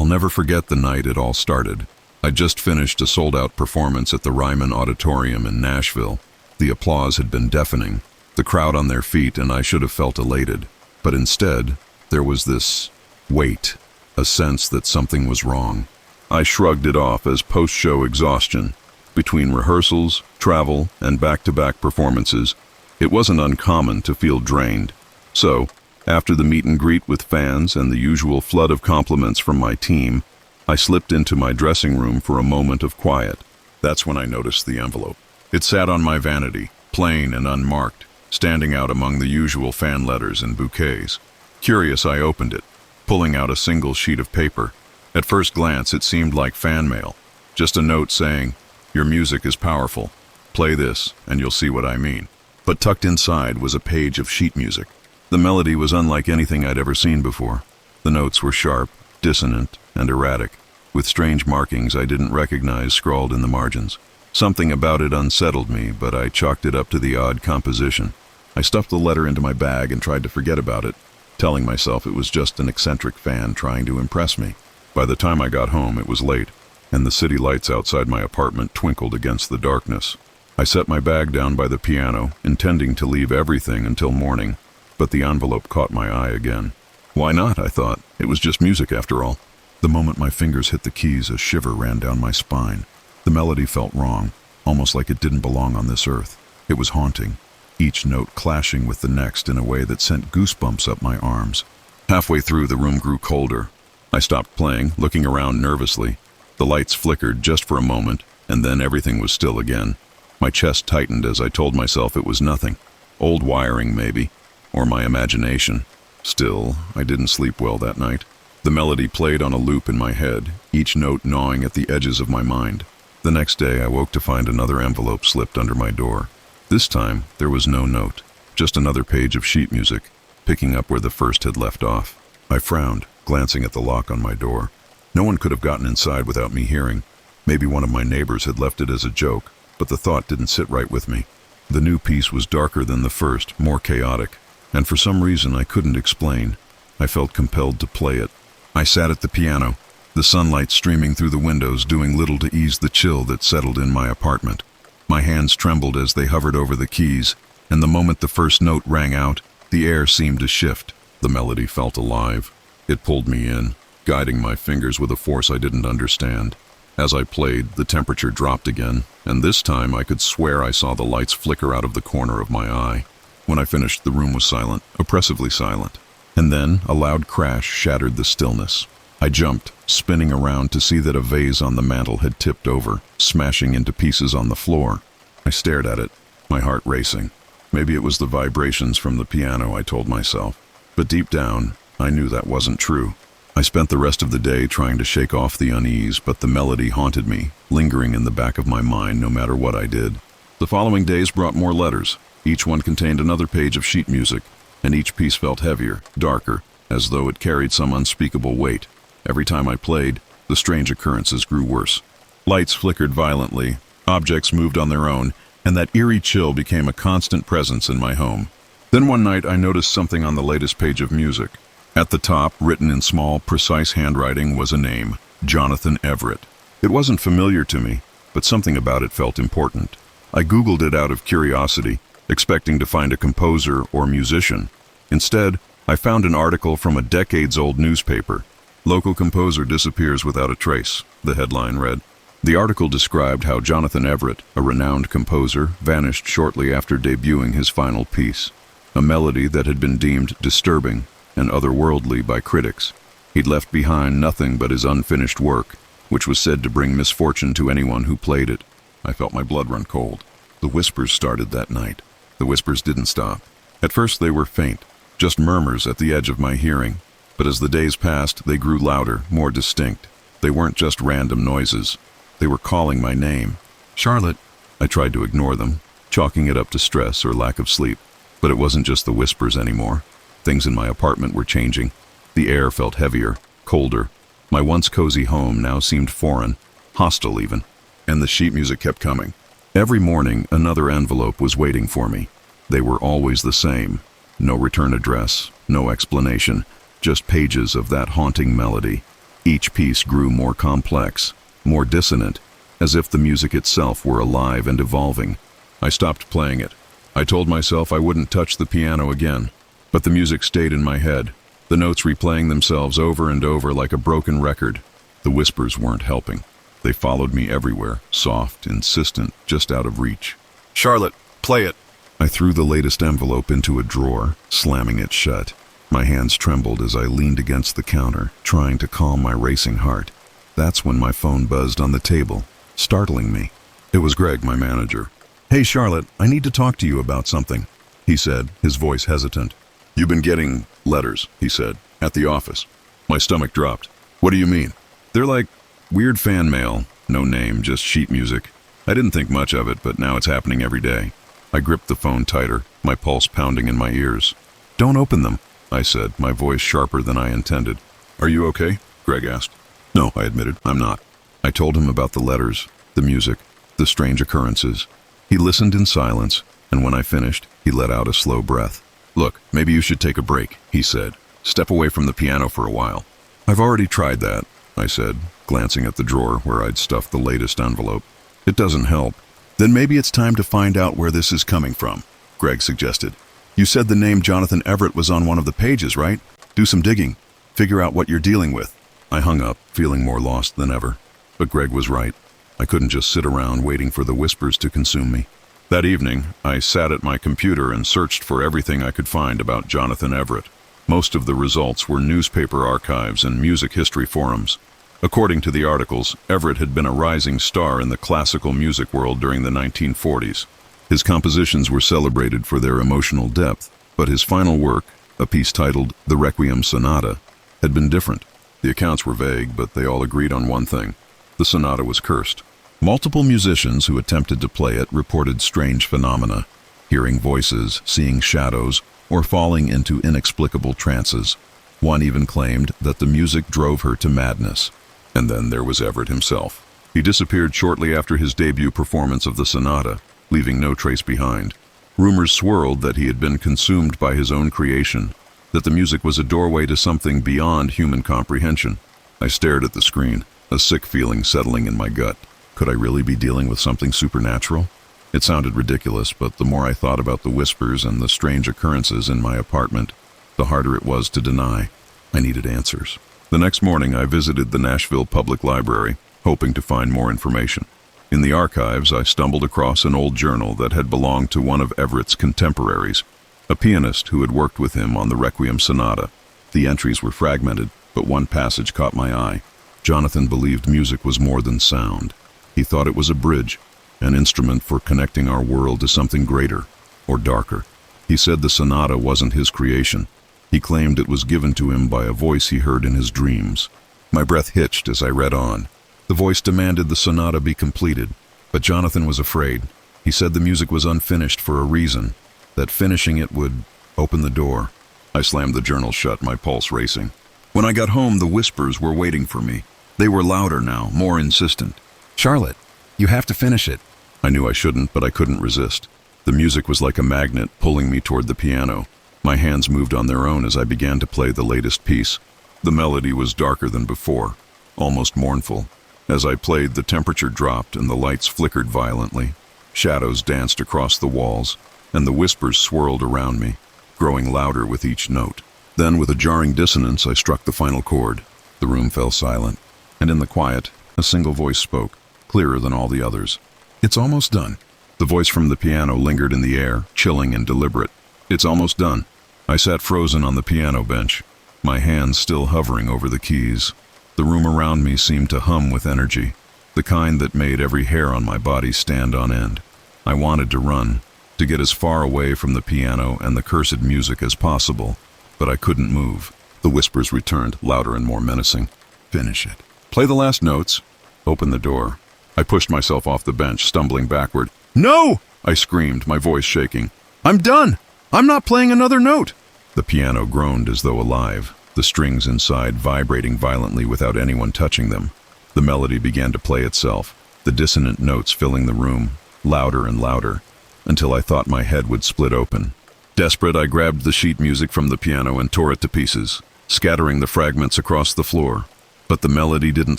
I'll never forget the night it all started. I'd just finished a sold-out performance at the Ryman Auditorium in Nashville. The applause had been deafening, the crowd on their feet, and I should have felt elated. But instead, there was this weight, a sense that something was wrong. I shrugged it off as post-show exhaustion. Between rehearsals, travel, and back-to-back performances, it wasn't uncommon to feel drained. So, after the meet and greet with fans and the usual flood of compliments from my team, I slipped into my dressing room for a moment of quiet. That's when I noticed the envelope. It sat on my vanity, plain and unmarked, standing out among the usual fan letters and bouquets. Curious, I opened it, pulling out a single sheet of paper. At first glance, it seemed like fan mail, just a note saying, "Your music is powerful. Play this, and you'll see what I mean." But tucked inside was a page of sheet music. The melody was unlike anything I'd ever seen before. The notes were sharp, dissonant, and erratic, with strange markings I didn't recognize scrawled in the margins. Something about it unsettled me, but I chalked it up to the odd composition. I stuffed the letter into my bag and tried to forget about it, telling myself it was just an eccentric fan trying to impress me. By the time I got home, it was late, and the city lights outside my apartment twinkled against the darkness. I set my bag down by the piano, intending to leave everything until morning, but the envelope caught my eye again. Why not, I thought. It was just music after all. The moment my fingers hit the keys, a shiver ran down my spine. The melody felt wrong, almost like it didn't belong on this earth. It was haunting, each note clashing with the next in a way that sent goosebumps up my arms. Halfway through, the room grew colder. I stopped playing, looking around nervously. The lights flickered just for a moment, and then everything was still again. My chest tightened as I told myself it was nothing. Old wiring, maybe, or my imagination. Still, I didn't sleep well that night. The melody played on a loop in my head, each note gnawing at the edges of my mind. The next day, I woke to find another envelope slipped under my door. This time, there was no note, just another page of sheet music, picking up where the first had left off. I frowned, glancing at the lock on my door. No one could have gotten inside without me hearing. Maybe one of my neighbors had left it as a joke, but the thought didn't sit right with me. The new piece was darker than the first, more chaotic, and for some reason I couldn't explain, I felt compelled to play it. I sat at the piano, the sunlight streaming through the windows doing little to ease the chill that settled in my apartment. My hands trembled as they hovered over the keys, and the moment the first note rang out, the air seemed to shift. The melody felt alive. It pulled me in, guiding my fingers with a force I didn't understand. As I played, the temperature dropped again, and this time I could swear I saw the lights flicker out of the corner of my eye. When I finished, the room was silent, oppressively silent. And then a loud crash shattered the stillness. I jumped, spinning around to see that a vase on the mantel had tipped over, smashing into pieces on the floor. I stared at it, my heart racing. Maybe it was the vibrations from the piano, I told myself. But deep down, I knew that wasn't true. I spent the rest of the day trying to shake off the unease, but the melody haunted me, lingering in the back of my mind no matter what I did. The following days brought more letters. Each one contained another page of sheet music, and each piece felt heavier, darker, as though it carried some unspeakable weight. Every time I played, the strange occurrences grew worse. Lights flickered violently, objects moved on their own, and that eerie chill became a constant presence in my home. Then one night I noticed something on the latest page of music. At the top, written in small, precise handwriting, was a name, Jonathan Everett. It wasn't familiar to me, but something about it felt important. I Googled it out of curiosity, expecting to find a composer or musician. Instead, I found an article from a decades-old newspaper. "Local composer disappears without a trace," the headline read. The article described how Jonathan Everett, a renowned composer, vanished shortly after debuting his final piece, a melody that had been deemed disturbing and otherworldly by critics. He'd left behind nothing but his unfinished work, which was said to bring misfortune to anyone who played it. I felt my blood run cold. The whispers started that night. The whispers didn't stop. At first they were faint, just murmurs at the edge of my hearing. But as the days passed, they grew louder, more distinct. They weren't just random noises. They were calling my name. "Charlotte." I tried to ignore them, chalking it up to stress or lack of sleep. But it wasn't just the whispers anymore. Things in my apartment were changing. The air felt heavier, colder. My once cozy home now seemed foreign, hostile even. And the sheet music kept coming. Every morning, another envelope was waiting for me. They were always the same. No return address, no explanation, just pages of that haunting melody. Each piece grew more complex, more dissonant, as if the music itself were alive and evolving. I stopped playing it. I told myself I wouldn't touch the piano again, but the music stayed in my head, the notes replaying themselves over and over like a broken record. The whispers weren't helping. They followed me everywhere, soft, insistent, just out of reach. "Charlotte, play it!" I threw the latest envelope into a drawer, slamming it shut. My hands trembled as I leaned against the counter, trying to calm my racing heart. That's when my phone buzzed on the table, startling me. It was Greg, my manager. "Hey, Charlotte, I need to talk to you about something," he said, his voice hesitant. "You've been getting letters," he said, "at the office." My stomach dropped. "What do you mean?" "They're like weird fan mail, no name, just sheet music. I didn't think much of it, but now it's happening every day." I gripped the phone tighter, my pulse pounding in my ears. "Don't open them," I said, my voice sharper than I intended. "Are you okay?" Greg asked. "No," I admitted, "I'm not." I told him about the letters, the music, the strange occurrences. He listened in silence, and when I finished, he let out a slow breath. "Look, maybe you should take a break," he said. "Step away from the piano for a while." "I've already tried that," I said, glancing at the drawer where I'd stuffed the latest envelope. "It doesn't help." "Then maybe it's time to find out where this is coming from," Greg suggested. "You said the name Jonathan Everett was on one of the pages, right? Do some digging. Figure out what you're dealing with." I hung up, feeling more lost than ever. But Greg was right. I couldn't just sit around waiting for the whispers to consume me. That evening, I sat at my computer and searched for everything I could find about Jonathan Everett. Most of the results were newspaper archives and music history forums. According to the articles, Everett had been a rising star in the classical music world during the 1940s. His compositions were celebrated for their emotional depth, but his final work, a piece titled The Requiem Sonata, had been different. The accounts were vague, but they all agreed on one thing. The sonata was cursed. Multiple musicians who attempted to play it reported strange phenomena, hearing voices, seeing shadows, or falling into inexplicable trances. One even claimed that the music drove her to madness. And then there was Everett himself. He disappeared shortly after his debut performance of the sonata, leaving no trace behind. Rumors swirled that he had been consumed by his own creation, that the music was a doorway to something beyond human comprehension. I stared at the screen, a sick feeling settling in my gut. Could I really be dealing with something supernatural? It sounded ridiculous, but the more I thought about the whispers and the strange occurrences in my apartment, the harder it was to deny. I needed answers. The next morning, I visited the Nashville Public Library, hoping to find more information. In the archives, I stumbled across an old journal that had belonged to one of Everett's contemporaries, a pianist who had worked with him on the Requiem Sonata. The entries were fragmented, but one passage caught my eye. Jonathan believed music was more than sound. He thought it was a bridge, an instrument for connecting our world to something greater, or darker. He said the sonata wasn't his creation. He claimed it was given to him by a voice he heard in his dreams. My breath hitched as I read on. The voice demanded the sonata be completed, but Jonathan was afraid. He said the music was unfinished for a reason, that finishing it would open the door. I slammed the journal shut, my pulse racing. When I got home, the whispers were waiting for me. They were louder now, more insistent. "Charlotte, you have to finish it." I knew I shouldn't, but I couldn't resist. The music was like a magnet pulling me toward the piano. My hands moved on their own as I began to play the latest piece. The melody was darker than before, almost mournful. As I played, the temperature dropped and the lights flickered violently. Shadows danced across the walls, and the whispers swirled around me, growing louder with each note. Then, with a jarring dissonance, I struck the final chord. The room fell silent, and in the quiet, a single voice spoke, clearer than all the others. "It's almost done." The voice from the piano lingered in the air, chilling and deliberate. "It's almost done." I sat frozen on the piano bench, my hands still hovering over the keys. The room around me seemed to hum with energy, the kind that made every hair on my body stand on end. I wanted to run, to get as far away from the piano and the cursed music as possible, but I couldn't move. The whispers returned, louder and more menacing. "Finish it. Play the last notes." "Open the door." I pushed myself off the bench, stumbling backward. "No!" I screamed, my voice shaking. "I'm done! I'm not playing another note!" The piano groaned as though alive, the strings inside vibrating violently without anyone touching them. The melody began to play itself, the dissonant notes filling the room, louder and louder, until I thought my head would split open. Desperate, I grabbed the sheet music from the piano and tore it to pieces, scattering the fragments across the floor. But the melody didn't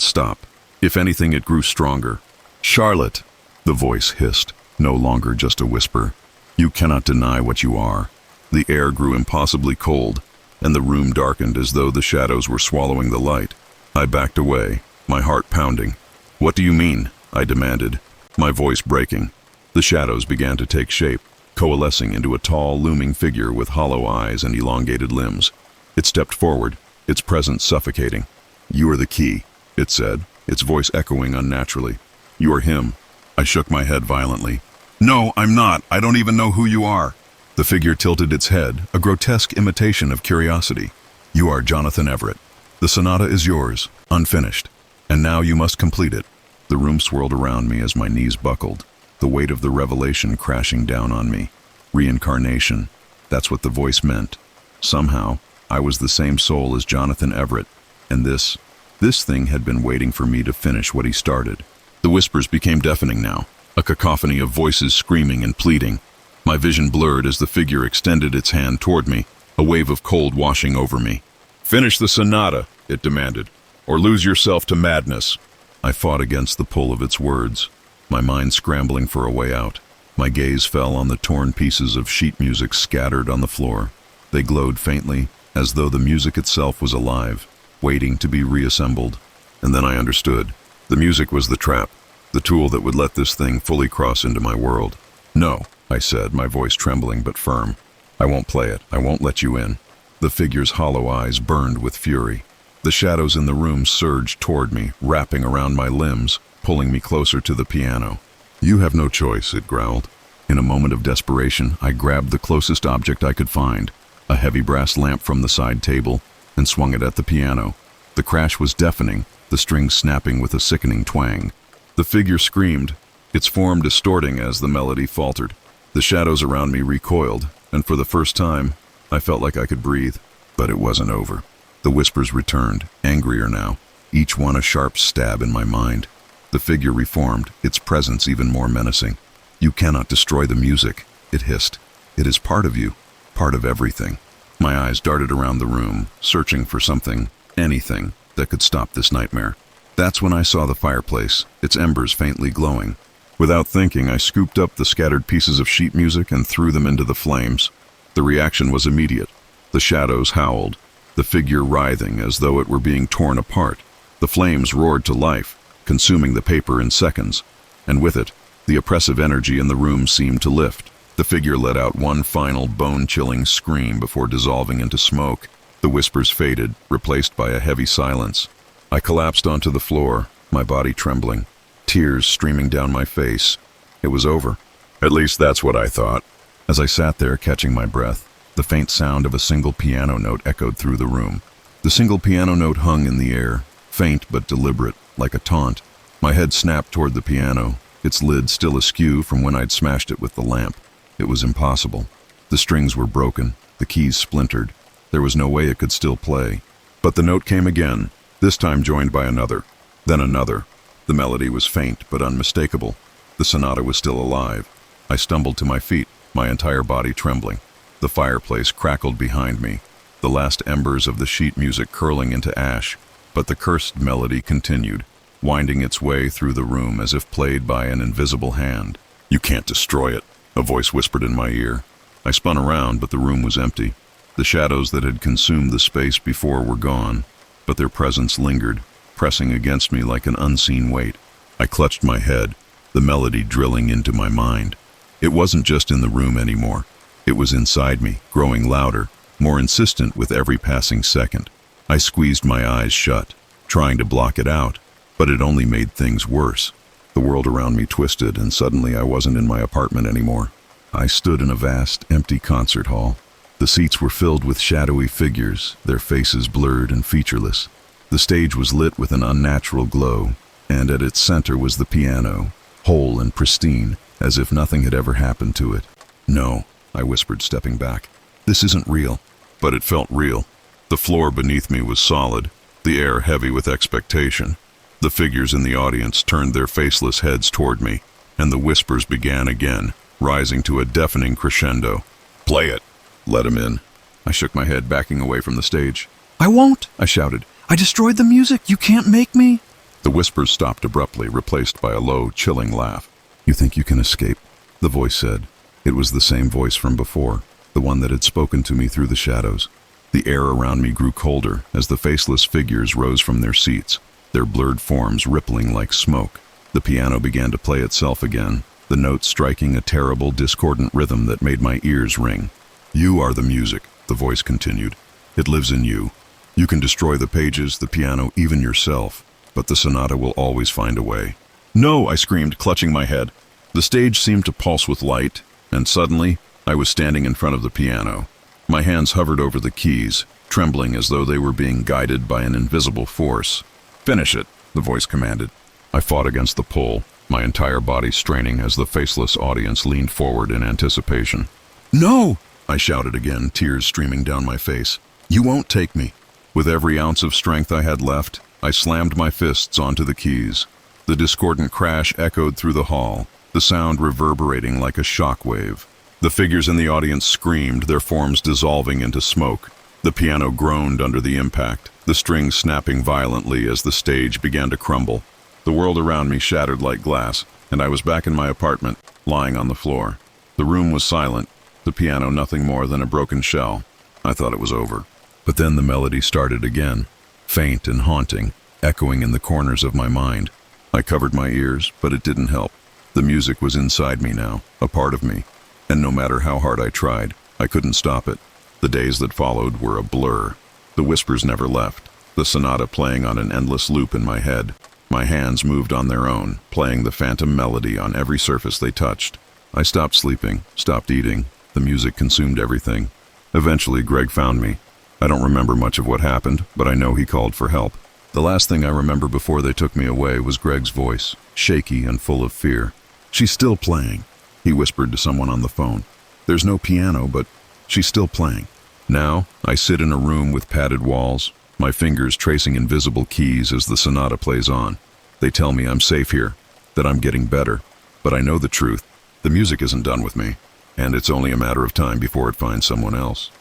stop. If anything, it grew stronger. "Charlotte," the voice hissed, no longer just a whisper. "You cannot deny what you are." The air grew impossibly cold, and the room darkened as though the shadows were swallowing the light. I backed away, my heart pounding. "What do you mean?" I demanded, my voice breaking. The shadows began to take shape, coalescing into a tall, looming figure with hollow eyes and elongated limbs. It stepped forward, its presence suffocating. "You are the key," it said, its voice echoing unnaturally. "You are him." I shook my head violently. "No, I'm not. I don't even know who you are." The figure tilted its head, a grotesque imitation of curiosity. "You are Jonathan Everett. The sonata is yours, unfinished, and now you must complete it." The room swirled around me as my knees buckled, the weight of the revelation crashing down on me. Reincarnation, that's what the voice meant. Somehow, I was the same soul as Jonathan Everett, and this thing had been waiting for me to finish what he started. The whispers became deafening now, a cacophony of voices screaming and pleading. My vision blurred as the figure extended its hand toward me, a wave of cold washing over me. "Finish the sonata," it demanded, "or lose yourself to madness." I fought against the pull of its words, my mind scrambling for a way out. My gaze fell on the torn pieces of sheet music scattered on the floor. They glowed faintly, as though the music itself was alive, waiting to be reassembled. And then I understood. The music was the trap, the tool that would let this thing fully cross into my world. "No," I said, my voice trembling but firm. "I won't play it. I won't let you in." The figure's hollow eyes burned with fury. The shadows in the room surged toward me, wrapping around my limbs, pulling me closer to the piano. "You have no choice," it growled. In a moment of desperation, I grabbed the closest object I could find, a heavy brass lamp from the side table, and swung it at the piano. The crash was deafening, the strings snapping with a sickening twang. The figure screamed, its form distorting as the melody faltered. The shadows around me recoiled, and for the first time, I felt like I could breathe. But it wasn't over. The whispers returned, angrier now, each one a sharp stab in my mind. The figure reformed, its presence even more menacing. "You cannot destroy the music," it hissed. "It is part of you, part of everything." My eyes darted around the room, searching for something, anything, that could stop this nightmare. That's when I saw the fireplace, its embers faintly glowing. Without thinking, I scooped up the scattered pieces of sheet music and threw them into the flames. The reaction was immediate. The shadows howled, the figure writhing as though it were being torn apart. The flames roared to life, consuming the paper in seconds, and with it, the oppressive energy in the room seemed to lift. The figure let out one final bone-chilling scream before dissolving into smoke. The whispers faded, replaced by a heavy silence. I collapsed onto the floor, my body trembling, tears streaming down my face. It was over. At least that's what I thought. As I sat there catching my breath, the faint sound of a single piano note echoed through the room. The single piano note hung in the air, faint but deliberate, like a taunt. My head snapped toward the piano, its lid still askew from when I'd smashed it with the lamp. It was impossible. The strings were broken, the keys splintered. There was no way it could still play. But the note came again, this time joined by another, then another. The melody was faint but unmistakable. The sonata was still alive. I stumbled to my feet, my entire body trembling. The fireplace crackled behind me, the last embers of the sheet music curling into ash, but the cursed melody continued, winding its way through the room as if played by an invisible hand. "You can't destroy it," a voice whispered in my ear. I spun around, but the room was empty. The shadows that had consumed the space before were gone, but their presence lingered, pressing against me like an unseen weight. I clutched my head, the melody drilling into my mind. It wasn't just in the room anymore. It was inside me, growing louder, more insistent with every passing second. I squeezed my eyes shut, trying to block it out, but it only made things worse. The world around me twisted, and suddenly I wasn't in my apartment anymore. I stood in a vast, empty concert hall. The seats were filled with shadowy figures, their faces blurred and featureless. The stage was lit with an unnatural glow, and at its center was the piano, whole and pristine, as if nothing had ever happened to it. "No," I whispered, stepping back. "This isn't real." But it felt real. The floor beneath me was solid, the air heavy with expectation. The figures in the audience turned their faceless heads toward me, and the whispers began again, rising to a deafening crescendo. "Play it. Let him in." I shook my head, backing away from the stage. "I won't," I shouted. I destroyed the music. You can't make me. The whispers stopped abruptly, replaced by a low, chilling laugh. You think you can escape? The voice said. It was the same voice from before, the one that had spoken to me through the shadows. The air around me grew colder as the faceless figures rose from their seats, their blurred forms rippling like smoke. The piano began to play itself again, the notes striking a terrible, discordant rhythm that made my ears ring. You are the music, the voice continued. It lives in you. You can destroy the pages, the piano, even yourself, but the sonata will always find a way. No, I screamed, clutching my head. The stage seemed to pulse with light, and suddenly, I was standing in front of the piano. My hands hovered over the keys, trembling as though they were being guided by an invisible force. Finish it, the voice commanded. I fought against the pull, my entire body straining as the faceless audience leaned forward in anticipation. No! I shouted again, tears streaming down my face. You won't take me. With every ounce of strength I had left, I slammed my fists onto the keys. The discordant crash echoed through the hall, the sound reverberating like a shock wave. The figures in the audience screamed, their forms dissolving into smoke. The piano groaned under the impact, the strings snapping violently as the stage began to crumble. The world around me shattered like glass, and I was back in my apartment, lying on the floor. The room was silent, the piano nothing more than a broken shell. I thought it was over. But then the melody started again, faint and haunting, echoing in the corners of my mind. I covered my ears, but it didn't help. The music was inside me now, a part of me, and no matter how hard I tried, I couldn't stop it. The days that followed were a blur. The whispers never left, the sonata playing on an endless loop in my head. My hands moved on their own, playing the phantom melody on every surface they touched. I stopped sleeping, stopped eating. The music consumed everything. Eventually, Greg found me. I don't remember much of what happened, but I know he called for help. The last thing I remember before they took me away was Greg's voice, shaky and full of fear. She's still playing, he whispered to someone on the phone. There's no piano, but she's still playing. Now, I sit in a room with padded walls, my fingers tracing invisible keys as the sonata plays on. They tell me I'm safe here, that I'm getting better. But I know the truth. The music isn't done with me, and it's only a matter of time before it finds someone else.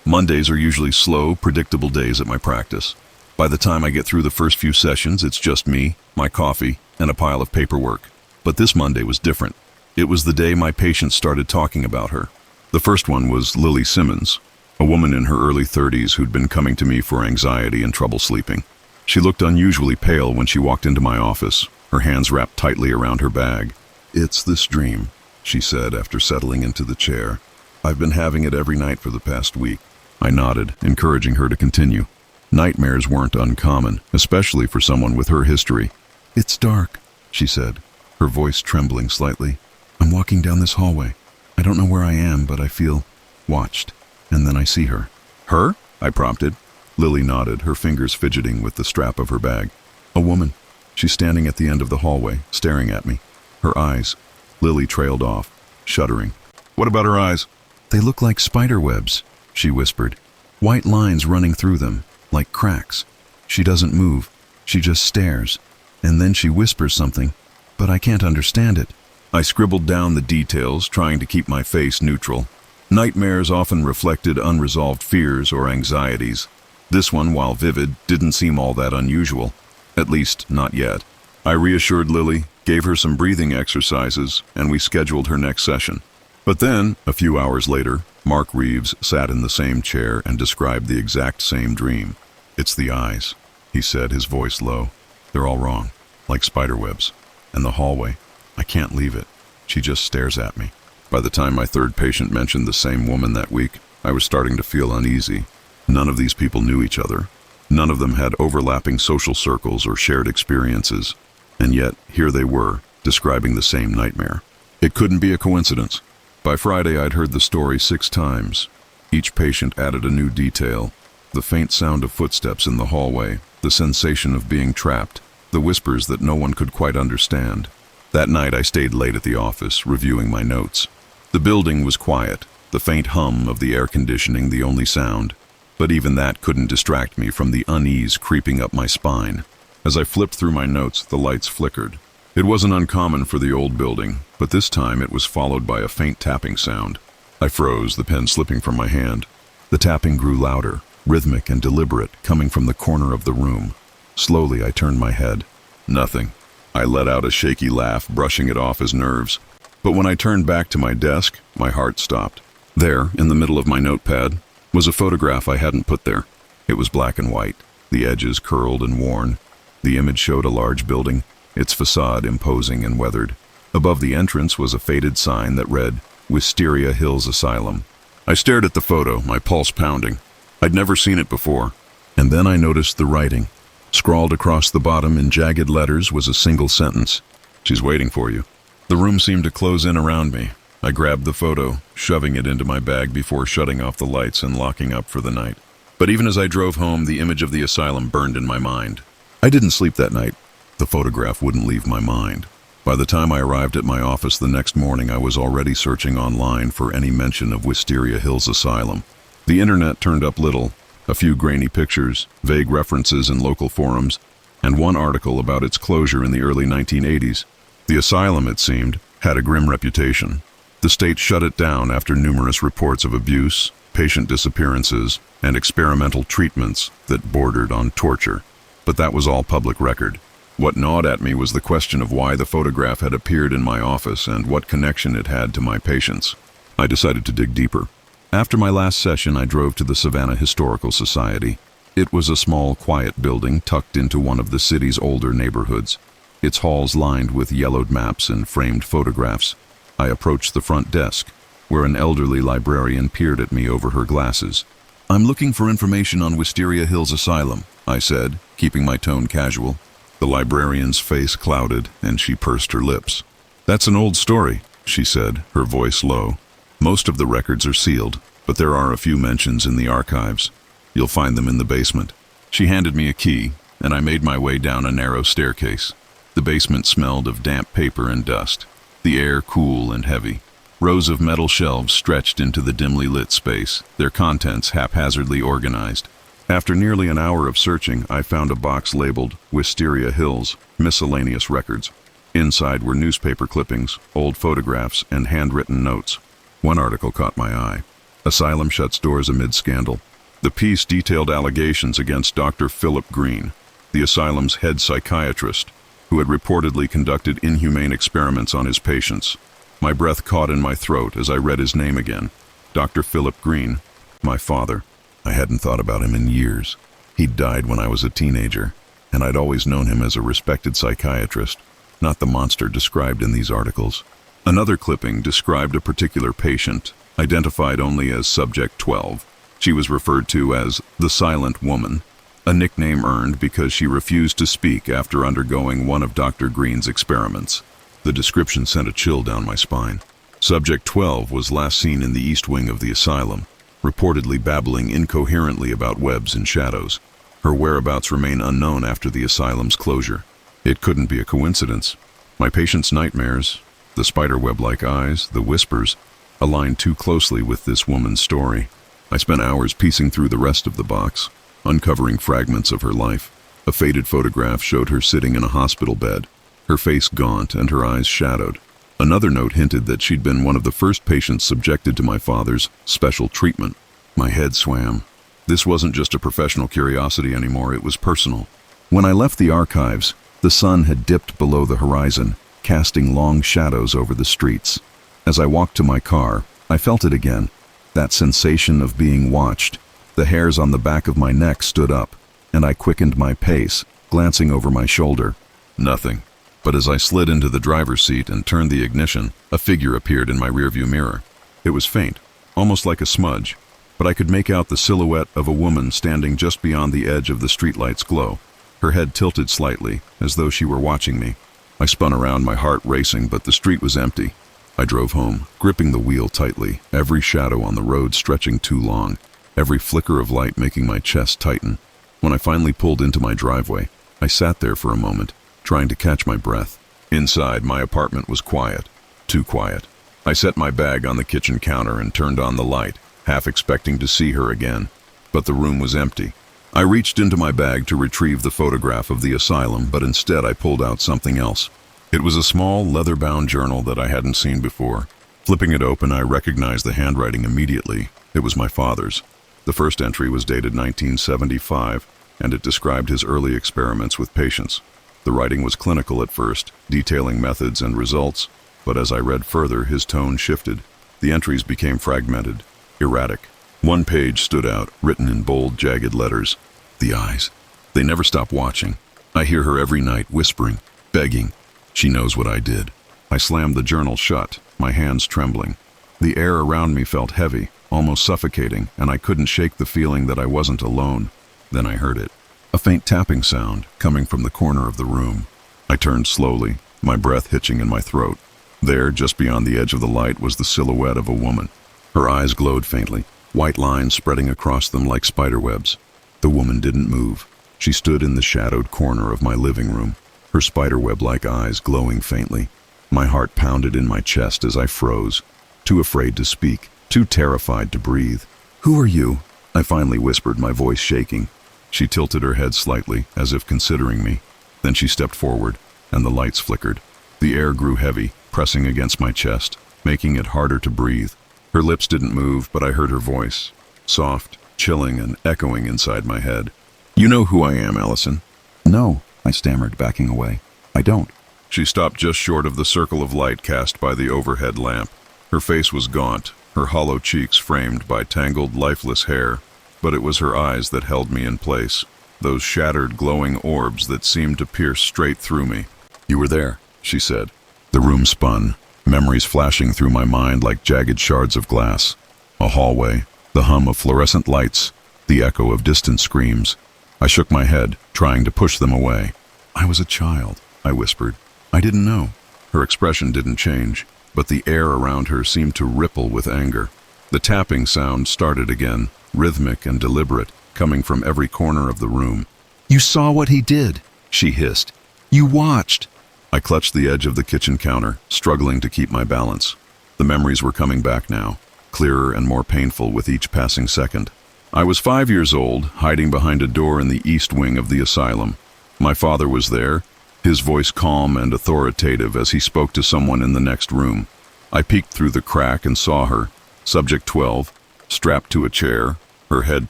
Mondays are usually slow, predictable days at my practice. By the time I get through the first few sessions, it's just me, my coffee, and a pile of paperwork. But this Monday was different. It was the day my patients started talking about her. The first one was Lily Simmons, a woman in her early 30s who'd been coming to me for anxiety and trouble sleeping. She looked unusually pale when she walked into my office, her hands wrapped tightly around her bag. It's this dream, she said after settling into the chair. I've been having it every night for the past week. I nodded, encouraging her to continue. Nightmares weren't uncommon, especially for someone with her history. It's dark, she said, her voice trembling slightly. I'm walking down this hallway. I don't know where I am, but I feel watched. And then I see her. Her? I prompted. Lily nodded, her fingers fidgeting with the strap of her bag. A woman. She's standing at the end of the hallway, staring at me. Her eyes. Lily trailed off, shuddering. What about her eyes? They look like spider webs, she whispered. White lines running through them, like cracks. She doesn't move. She just stares. And then she whispers something, but I can't understand it. I scribbled down the details, trying to keep my face neutral. Nightmares often reflected unresolved fears or anxieties. This one, while vivid, didn't seem all that unusual. At least, not yet. I reassured Lily, gave her some breathing exercises, and we scheduled her next session. But then, a few hours later, Mark Reeves sat in the same chair and described the exact same dream. It's the eyes, he said, his voice low. They're all wrong, like spiderwebs. And the hallway, I can't leave it. She just stares at me. By the time my third patient mentioned the same woman that week, I was starting to feel uneasy. None of these people knew each other. None of them had overlapping social circles or shared experiences. And yet, here they were, describing the same nightmare. It couldn't be a coincidence. By Friday, I'd heard the story 6 times. Each patient added a new detail. The faint sound of footsteps in the hallway, the sensation of being trapped, the whispers that no one could quite understand. That night, I stayed late at the office, reviewing my notes. The building was quiet, the faint hum of the air conditioning the only sound. But even that couldn't distract me from the unease creeping up my spine. As I flipped through my notes, the lights flickered. It wasn't uncommon for the old building. but this time it was followed by a faint tapping sound. I froze, the pen slipping from my hand. The tapping grew louder, rhythmic and deliberate, coming from the corner of the room. Slowly, I turned my head. Nothing. I let out a shaky laugh, brushing it off as nerves. But when I turned back to my desk, my heart stopped. There, in the middle of my notepad, was a photograph I hadn't put there. It was black and white, the edges curled and worn. The image showed a large building, its facade imposing and weathered. Above the entrance was a faded sign that read, Wisteria Hills Asylum. I stared at the photo, my pulse pounding. I'd never seen it before. And then I noticed the writing. Scrawled across the bottom in jagged letters was a single sentence. She's waiting for you. The room seemed to close in around me. I grabbed the photo, shoving it into my bag before shutting off the lights and locking up for the night. But even as I drove home, the image of the asylum burned in my mind. I didn't sleep that night. The photograph wouldn't leave my mind. By the time I arrived at my office the next morning, I was already searching online for any mention of Wisteria Hills Asylum. The internet turned up little, a few grainy pictures, vague references in local forums, and one article about its closure in the early 1980s. The asylum, it seemed, had a grim reputation. The state shut it down after numerous reports of abuse, patient disappearances, and experimental treatments that bordered on torture. But that was all public record. What gnawed at me was the question of why the photograph had appeared in my office and what connection it had to my patients. I decided to dig deeper. After my last session, I drove to the Savannah Historical Society. It was a small, quiet building tucked into one of the city's older neighborhoods, its halls lined with yellowed maps and framed photographs. I approached the front desk, where an elderly librarian peered at me over her glasses. "I'm looking for information on Wisteria Hills Asylum," I said, keeping my tone casual. The librarian's face clouded, and she pursed her lips. "That's an old story," she said, her voice low. "Most of the records are sealed, but there are a few mentions in the archives. You'll find them in the basement." She handed me a key, and I made my way down a narrow staircase. The basement smelled of damp paper and dust, the air cool and heavy. Rows of metal shelves stretched into the dimly lit space, their contents haphazardly organized. After nearly an hour of searching, I found a box labeled Wisteria Hills, Miscellaneous Records. Inside were newspaper clippings, old photographs, and handwritten notes. One article caught my eye. Asylum shuts doors amid scandal. The piece detailed allegations against Dr. Philip Green, the asylum's head psychiatrist, who had reportedly conducted inhumane experiments on his patients. My breath caught in my throat as I read his name again. Dr. Philip Green, my father. I hadn't thought about him in years. He'd died when I was a teenager, and I'd always known him as a respected psychiatrist, not the monster described in these articles. Another clipping described a particular patient, identified only as Subject 12. She was referred to as the Silent Woman, a nickname earned because she refused to speak after undergoing one of Dr. Green's experiments. The description sent a chill down my spine. Subject 12 was last seen in the east wing of the asylum, reportedly babbling incoherently about webs and shadows. Her whereabouts remain unknown after the asylum's closure. It couldn't be a coincidence. My patient's nightmares, the spiderweb-like eyes, the whispers, aligned too closely with this woman's story. I spent hours piecing through the rest of the box, uncovering fragments of her life. A faded photograph showed her sitting in a hospital bed, her face gaunt and her eyes shadowed. Another note hinted that she'd been one of the first patients subjected to my father's special treatment. My head swam. This wasn't just a professional curiosity anymore, it was personal. When I left the archives, the sun had dipped below the horizon, casting long shadows over the streets. As I walked to my car, I felt it again, that sensation of being watched. The hairs on the back of my neck stood up, and I quickened my pace, glancing over my shoulder. Nothing. But as I slid into the driver's seat and turned the ignition, a figure appeared in my rearview mirror. It was faint, almost like a smudge, but I could make out the silhouette of a woman standing just beyond the edge of the streetlight's glow. Her head tilted slightly, as though she were watching me. I spun around, my heart racing, but the street was empty. I drove home, gripping the wheel tightly, every shadow on the road stretching too long, every flicker of light making my chest tighten. When I finally pulled into my driveway, I sat there for a moment, trying to catch my breath. Inside, my apartment was quiet, too quiet. I set my bag on the kitchen counter and turned on the light, half expecting to see her again. But the room was empty. I reached into my bag to retrieve the photograph of the asylum, but instead I pulled out something else. It was a small, leather-bound journal that I hadn't seen before. Flipping it open, I recognized the handwriting immediately. It was my father's. The first entry was dated 1975, and it described his early experiments with patients. The writing was clinical at first, detailing methods and results, but as I read further, his tone shifted. The entries became fragmented, erratic. One page stood out, written in bold, jagged letters. The eyes. They never stop watching. I hear her every night, whispering, begging. She knows what I did. I slammed the journal shut, my hands trembling. The air around me felt heavy, almost suffocating, and I couldn't shake the feeling that I wasn't alone. Then I heard it. A faint tapping sound coming from the corner of the room. I turned slowly, my breath hitching in my throat. There, just beyond the edge of the light, was the silhouette of a woman. Her eyes glowed faintly, white lines spreading across them like spiderwebs. The woman didn't move. She stood in the shadowed corner of my living room, her spiderweb-like eyes glowing faintly. My heart pounded in my chest as I froze, too afraid to speak, too terrified to breathe. "Who are you?" I finally whispered, my voice shaking. She tilted her head slightly, as if considering me. Then she stepped forward, and the lights flickered. The air grew heavy, pressing against my chest, making it harder to breathe. Her lips didn't move, but I heard her voice, soft, chilling, and echoing inside my head. "You know who I am, Allison?" "No," I stammered, backing away. "I don't." She stopped just short of the circle of light cast by the overhead lamp. Her face was gaunt, her hollow cheeks framed by tangled, lifeless hair, but it was her eyes that held me in place, those shattered, glowing orbs that seemed to pierce straight through me. "You were there," she said. The room spun, memories flashing through my mind like jagged shards of glass. A hallway, the hum of fluorescent lights, the echo of distant screams. I shook my head, trying to push them away. "I was a child," I whispered. "I didn't know." Her expression didn't change, but the air around her seemed to ripple with anger. The tapping sound started again, rhythmic and deliberate, coming from every corner of the room. "You saw what he did," she hissed. "You watched." I clutched the edge of the kitchen counter, struggling to keep my balance. The memories were coming back now, clearer and more painful with each passing second. I was 5 years old, hiding behind a door in the east wing of the asylum. My father was there, his voice calm and authoritative as he spoke to someone in the next room. I peeked through the crack and saw her, Subject 12, strapped to a chair, her head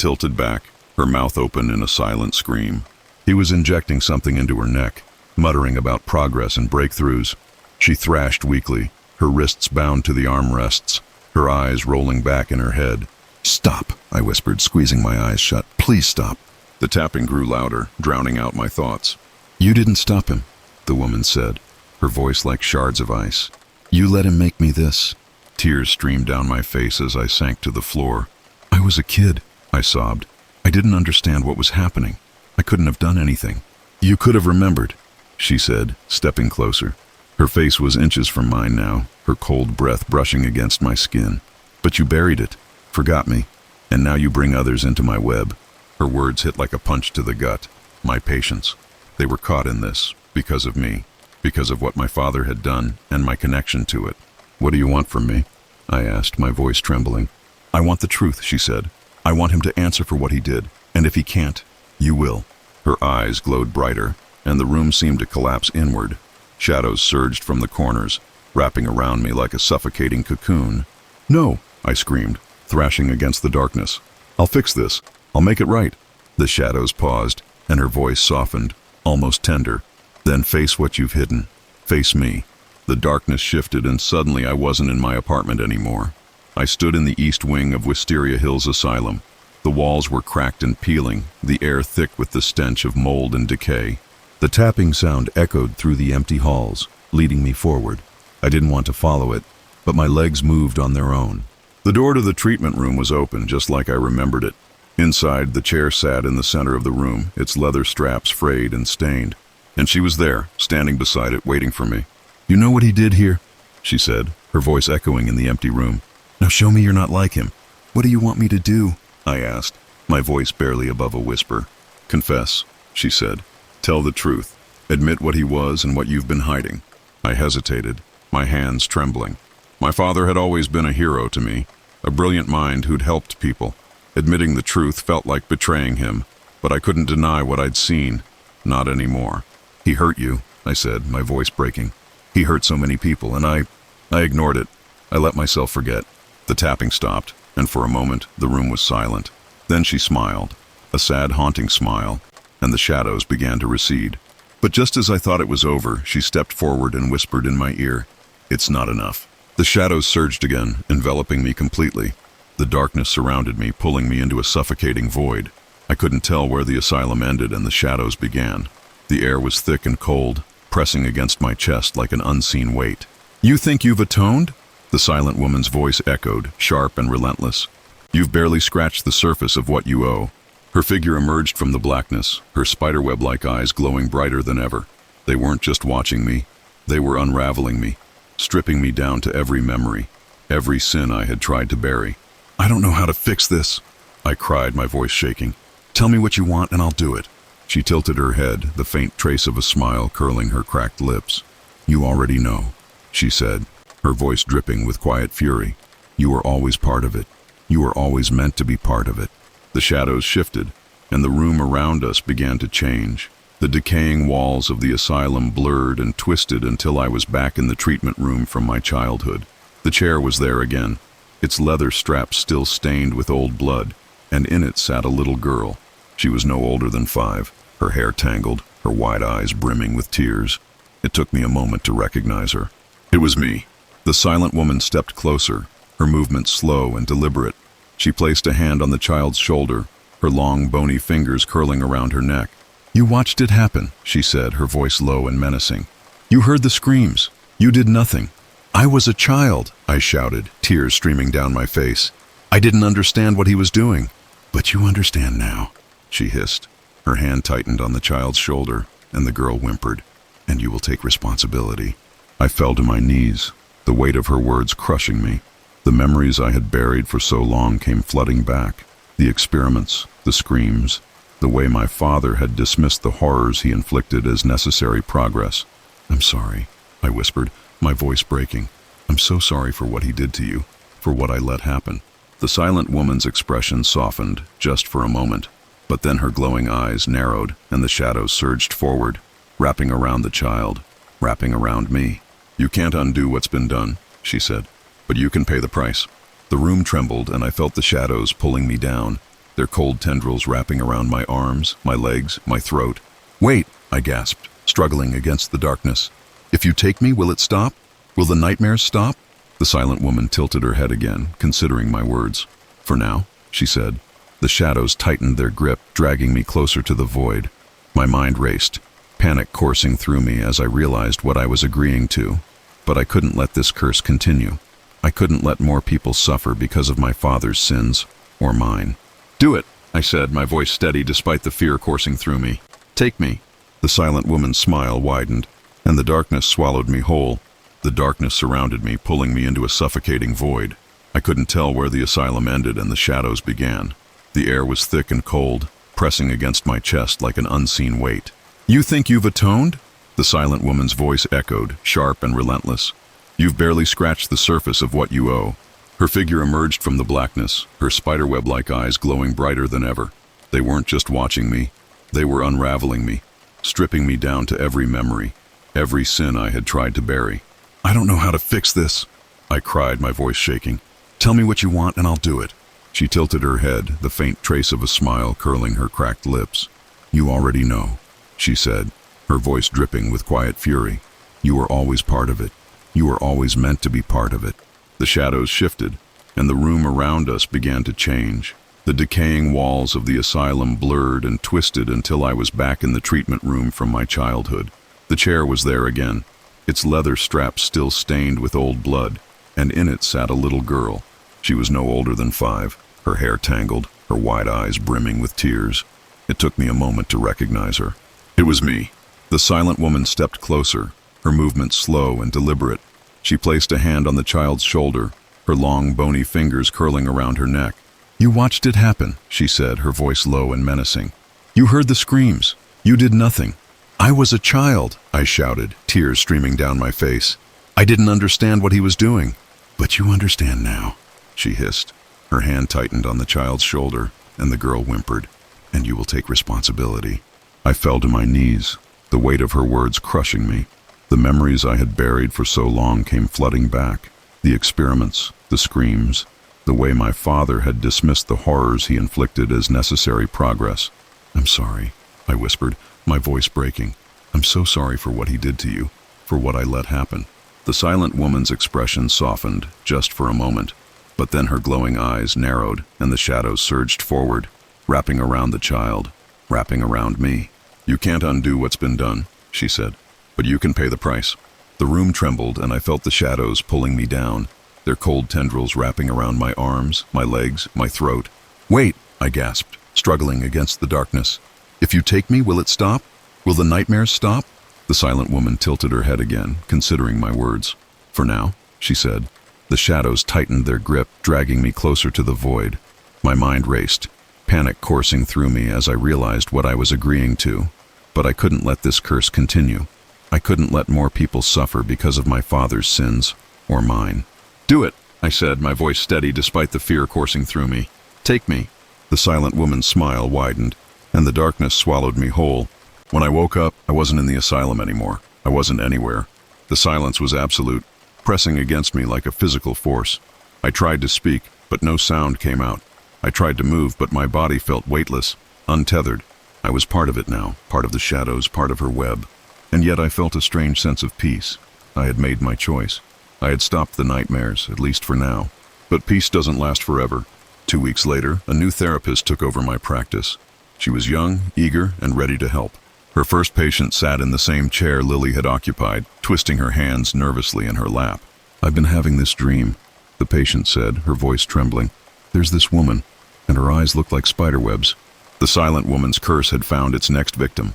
tilted back, her mouth open in a silent scream. He was injecting something into her neck, muttering about progress and breakthroughs. She thrashed weakly, her wrists bound to the armrests, her eyes rolling back in her head. "Stop," I whispered, squeezing my eyes shut. "Please stop." The tapping grew louder, drowning out my thoughts. "You didn't stop him," the woman said, her voice like shards of ice. "You let him make me this." Tears streamed down my face as I sank to the floor. "I was a kid," I sobbed. "I didn't understand what was happening. I couldn't have done anything." "You could have remembered," she said, stepping closer. Her face was inches from mine now, her cold breath brushing against my skin. "But you buried it, forgot me, and now you bring others into my web." Her words hit like a punch to the gut. My patience. They were caught in this, because of me, because of what my father had done, and my connection to it. "What do you want from me?" I asked, my voice trembling. "I want the truth," she said. "I want him to answer for what he did, and if he can't, you will." Her eyes glowed brighter, and the room seemed to collapse inward. Shadows surged from the corners, wrapping around me like a suffocating cocoon. "No," I screamed, thrashing against the darkness. "I'll fix this. I'll make it right." The shadows paused, and her voice softened, almost tender. "Then face what you've hidden. Face me." The darkness shifted, and suddenly I wasn't in my apartment anymore. I stood in the east wing of Wisteria Hills Asylum. The walls were cracked and peeling, the air thick with the stench of mold and decay. The tapping sound echoed through the empty halls, leading me forward. I didn't want to follow it, but my legs moved on their own. The door to the treatment room was open, just like I remembered it. Inside, the chair sat in the center of the room, its leather straps frayed and stained. And she was there, standing beside it, waiting for me. "You know what he did here?" she said, her voice echoing in the empty room. "Now show me you're not like him." "What do you want me to do?" I asked, my voice barely above a whisper. "Confess," she said. "Tell the truth. Admit what he was and what you've been hiding." I hesitated, my hands trembling. My father had always been a hero to me, a brilliant mind who'd helped people. Admitting the truth felt like betraying him, but I couldn't deny what I'd seen. Not anymore. "He hurt you," I said, my voice breaking. He hurt so many people, and I ignored it. I let myself forget. The tapping stopped, and for a moment, the room was silent. Then she smiled, a sad, haunting smile, and the shadows began to recede. But just as I thought it was over, she stepped forward and whispered in my ear, "It's not enough." The shadows surged again, enveloping me completely. The darkness surrounded me, pulling me into a suffocating void. I couldn't tell where the asylum ended and the shadows began. The air was thick and cold, pressing against my chest like an unseen weight. "You think you've atoned?" The silent woman's voice echoed, sharp and relentless. "You've barely scratched the surface of what you owe." Her figure emerged from the blackness, her spiderweb-like eyes glowing brighter than ever. They weren't just watching me, they were unraveling me, stripping me down to every memory, every sin I had tried to bury. "I don't know how to fix this," I cried, my voice shaking. "Tell me what you want and I'll do it." She tilted her head, the faint trace of a smile curling her cracked lips. "You already know," she said, her voice dripping with quiet fury. "You were always part of it. You were always meant to be part of it." The shadows shifted, and the room around us began to change. The decaying walls of the asylum blurred and twisted until I was back in the treatment room from my childhood. The chair was there again, its leather straps still stained with old blood, and in it sat a little girl. She was no older than 5, her hair tangled, her wide eyes brimming with tears. It took me a moment to recognize her. It was me. The silent woman stepped closer, her movements slow and deliberate. She placed a hand on the child's shoulder, her long, bony fingers curling around her neck. "You watched it happen," she said, her voice low and menacing. "You heard the screams. You did nothing." "I was a child," I shouted, tears streaming down my face. "I didn't understand what he was doing." "But you understand now," she hissed. Her hand tightened on the child's shoulder, and the girl whimpered, "And you will take responsibility." I fell to my knees, the weight of her words crushing me. The memories I had buried for so long came flooding back. The experiments, the screams, the way my father had dismissed the horrors he inflicted as necessary progress. "I'm sorry," I whispered, my voice breaking. "I'm so sorry for what he did to you, for what I let happen." The silent woman's expression softened, just for a moment, but then her glowing eyes narrowed and the shadows surged forward, wrapping around the child, wrapping around me. "You can't undo what's been done," she said, "but you can pay the price." The room trembled and I felt the shadows pulling me down, their cold tendrils wrapping around my arms, my legs, my throat. "Wait," I gasped, struggling against the darkness. "If you take me, will it stop? Will the nightmares stop?" The silent woman tilted her head again, considering my words. "For now," she said. The shadows tightened their grip, dragging me closer to the void. My mind raced, panic coursing through me as I realized what I was agreeing to. But I couldn't let this curse continue. I couldn't let more people suffer because of my father's sins, or mine. "Do it," I said, my voice steady despite the fear coursing through me. "Take me." The silent woman's smile widened, and the darkness swallowed me whole. The darkness surrounded me, pulling me into a suffocating void. I couldn't tell where the asylum ended and the shadows began. The air was thick and cold, pressing against my chest like an unseen weight. "You think you've atoned?" The silent woman's voice echoed, sharp and relentless. "You've barely scratched the surface of what you owe." Her figure emerged from the blackness, her spiderweb-like eyes glowing brighter than ever. They weren't just watching me, they were unraveling me, stripping me down to every memory, every sin I had tried to bury. "I don't know how to fix this," I cried, my voice shaking. "Tell me what you want and I'll do it." She tilted her head, the faint trace of a smile curling her cracked lips. "You already know," she said, her voice dripping with quiet fury. "You were always part of it. You were always meant to be part of it." The shadows shifted, and the room around us began to change. The decaying walls of the asylum blurred and twisted until I was back in the treatment room from my childhood. The chair was there again, its leather straps still stained with old blood, and in it sat a little girl. She was no older than 5, her hair tangled, her wide eyes brimming with tears. It took me a moment to recognize her. It was me. The silent woman stepped closer, her movements slow and deliberate. She placed a hand on the child's shoulder, her long, bony fingers curling around her neck. "You watched it happen," she said, her voice low and menacing. "You heard the screams. You did nothing." "I was a child," I shouted, tears streaming down my face. "I didn't understand what he was doing." "But you understand now," she hissed. Her hand tightened on the child's shoulder, and the girl whimpered, "And you will take responsibility." I fell to my knees, the weight of her words crushing me. The memories I had buried for so long came flooding back. The experiments, the screams, the way my father had dismissed the horrors he inflicted as necessary progress. "I'm sorry," I whispered, my voice breaking. "I'm so sorry for what he did to you, for what I let happen." The silent woman's expression softened, just for a moment, but then her glowing eyes narrowed and the shadows surged forward, wrapping around the child, wrapping around me. "You can't undo what's been done," she said, "but you can pay the price." The room trembled and I felt the shadows pulling me down, their cold tendrils wrapping around my arms, my legs, my throat. "Wait," I gasped, struggling against the darkness. "If you take me, will it stop? Will the nightmares stop?" The silent woman tilted her head again, considering my words. "For now," she said. The shadows tightened their grip, dragging me closer to the void. My mind raced, panic coursing through me as I realized what I was agreeing to. But I couldn't let this curse continue. I couldn't let more people suffer because of my father's sins, or mine. "Do it," I said, my voice steady despite the fear coursing through me. "Take me." The silent woman's smile widened, and the darkness swallowed me whole. When I woke up, I wasn't in the asylum anymore. I wasn't anywhere. The silence was absolute, pressing against me like a physical force. I tried to speak, but no sound came out. I tried to move, but my body felt weightless, untethered. I was part of it now, part of the shadows, part of her web. And yet I felt a strange sense of peace. I had made my choice. I had stopped the nightmares, at least for now. But peace doesn't last forever. 2 weeks later, a new therapist took over my practice. She was young, eager, and ready to help. Her first patient sat in the same chair Lily had occupied, twisting her hands nervously in her lap. "I've been having this dream," the patient said, her voice trembling. "There's this woman, and her eyes look like spiderwebs." The silent woman's curse had found its next victim.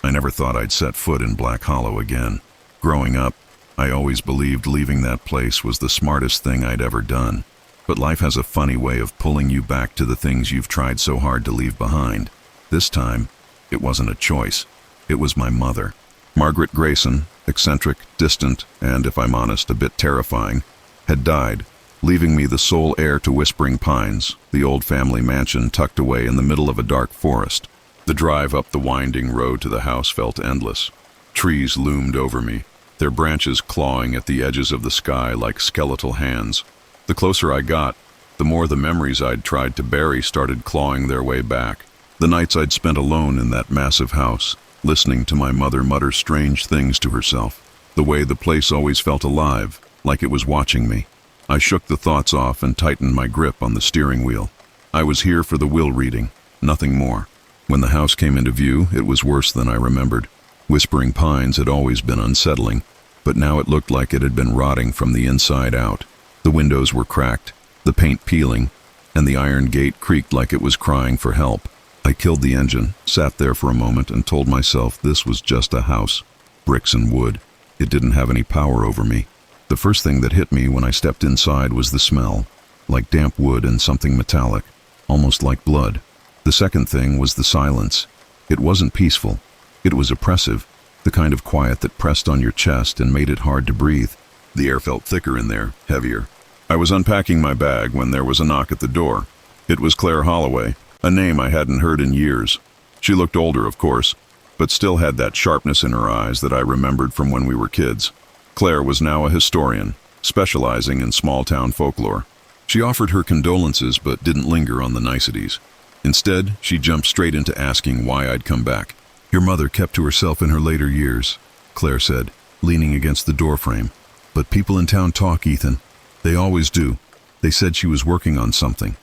I never thought I'd set foot in Black Hollow again. Growing up, I always believed leaving that place was the smartest thing I'd ever done. But life has a funny way of pulling you back to the things you've tried so hard to leave behind. This time, it wasn't a choice. It was my mother. Margaret Grayson, eccentric, distant, and, if I'm honest, a bit terrifying, had died, leaving me the sole heir to Whispering Pines, the old family mansion tucked away in the middle of a dark forest. The drive up the winding road to the house felt endless. Trees loomed over me, their branches clawing at the edges of the sky like skeletal hands. The closer I got, the more the memories I'd tried to bury started clawing their way back. The nights I'd spent alone in that massive house, listening to my mother mutter strange things to herself. The way the place always felt alive, like it was watching me. I shook the thoughts off and tightened my grip on the steering wheel. I was here for the will reading, nothing more. When the house came into view, it was worse than I remembered. Whispering Pines had always been unsettling, but now it looked like it had been rotting from the inside out. The windows were cracked, the paint peeling, and the iron gate creaked like it was crying for help. I killed the engine, sat there for a moment, and told myself this was just a house, bricks and wood. It didn't have any power over me. The first thing that hit me when I stepped inside was the smell, like damp wood and something metallic, almost like blood. The second thing was the silence. It wasn't peaceful. It was oppressive, the kind of quiet that pressed on your chest and made it hard to breathe. The air felt thicker in there, heavier. I was unpacking my bag when there was a knock at the door. It was Claire Holloway, a name I hadn't heard in years. She looked older, of course, but still had that sharpness in her eyes that I remembered from when we were kids. Claire was now a historian, specializing in small-town folklore. She offered her condolences but didn't linger on the niceties. Instead, she jumped straight into asking why I'd come back. "Your mother kept to herself in her later years," Claire said, leaning against the doorframe. "But people in town talk, Ethan. They always do. They said she was working on something